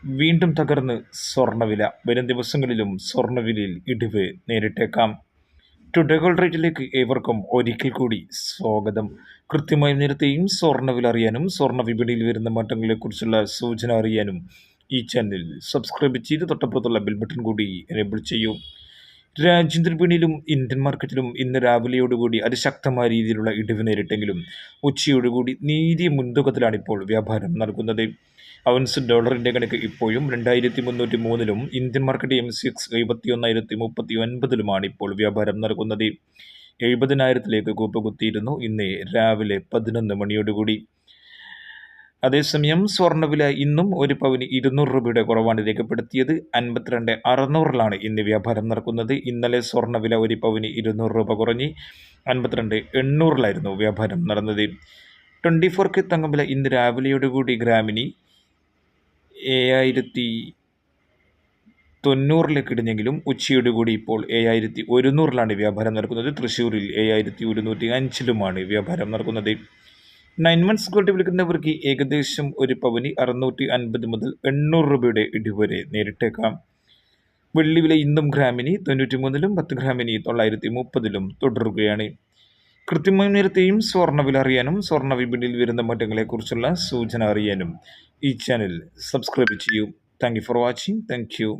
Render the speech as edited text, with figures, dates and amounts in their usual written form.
വീണ്ടും തകർന്ന് സ്വർണ്ണവില. വരും ദിവസങ്ങളിലും സ്വർണ്ണവിലയിൽ ഇടിവ് നേരിട്ടേക്കാം. ടുഡേ ഗോൾഡ് റേറ്റിലേക്ക് ഏവർക്കും ഒരിക്കൽ കൂടി സ്വാഗതം. കൃത്യമായ നേരത്തെയും സ്വർണ്ണവില അറിയാനും സ്വർണ്ണ വിപണിയിൽ വരുന്ന മാറ്റങ്ങളെക്കുറിച്ചുള്ള സൂചന അറിയാനും ഈ ചാനൽ സബ്സ്ക്രൈബ് ചെയ്ത് തൊട്ടപ്പുറത്തുള്ള ബെൽ ബട്ടൺ കൂടി എനേബിൾ ചെയ്യൂ. രാജ്യാന്തര വിപണിയിലും ഇന്ത്യൻ മാർക്കറ്റിലും ഇന്ന് രാവിലെയോടുകൂടി അതിശക്തമായ രീതിയിലുള്ള ഇടിവ് നേരിട്ടെങ്കിലും ഉച്ചയോടുകൂടി നേരിയ മുൻതൂക്കത്തിലാണ് ഇപ്പോൾ വ്യാപാരം നടക്കുന്നത്. ഔൺസ് ഡോളറിൻ്റെ കണക്ക് ഇപ്പോഴും 2303 ഇന്ത്യൻ മാർക്കറ്റ് MCX 71,039 ഇപ്പോൾ വ്യാപാരം നടക്കുന്നത്. 70,000 കൂപ്പുകുത്തിയിരുന്നു ഇന്ന് രാവിലെ 11 മണിയോടുകൂടി. അതേസമയം സ്വർണ്ണവില ഇന്നും ഒരു പവന് 200 രൂപയുടെ കുറവാണ് രേഖപ്പെടുത്തിയത്. 52,600 ഇന്ന് വ്യാപാരം നടക്കുന്നത്. ഇന്നലെ സ്വർണ്ണവില ഒരു പവന് 200 രൂപ കുറഞ്ഞ് 52,800 വ്യാപാരം നടന്നത്. 24K തങ്കവില ഇന്ന് രാവിലെയോടുകൂടി ഗ്രാമിന് 7,090 ഇടിഞ്ഞെങ്കിലും ഉച്ചയോടുകൂടി ഇപ്പോൾ 7,100 വ്യാപാരം നടക്കുന്നത്. തൃശ്ശൂരിൽ 7,105 വ്യാപാരം നടക്കുന്നത്. 9 months ഗോൾഡ് വിളിക്കുന്നവർക്ക് ഏകദേശം ഒരു പവന് 650 മുതൽ 800 രൂപയുടെ ഇടിവ് വരെ നേരിട്ടേക്കാം. വെള്ളിവില ഇന്നും ഗ്രാമിന് 93 10 ഗ്രാമിന് 930 തുടരുകയാണ്. കൃത്യമായ നേരത്തെയും സ്വർണ്ണവില അറിയാനും സ്വർണ്ണ വിപണിയിൽ വരുന്ന മാറ്റങ്ങളെക്കുറിച്ചുള്ള സൂചന അറിയാനും ഈ ചാനൽ സബ്സ്ക്രൈബ് ചെയ്യൂ. Thank you for watching. Thank you.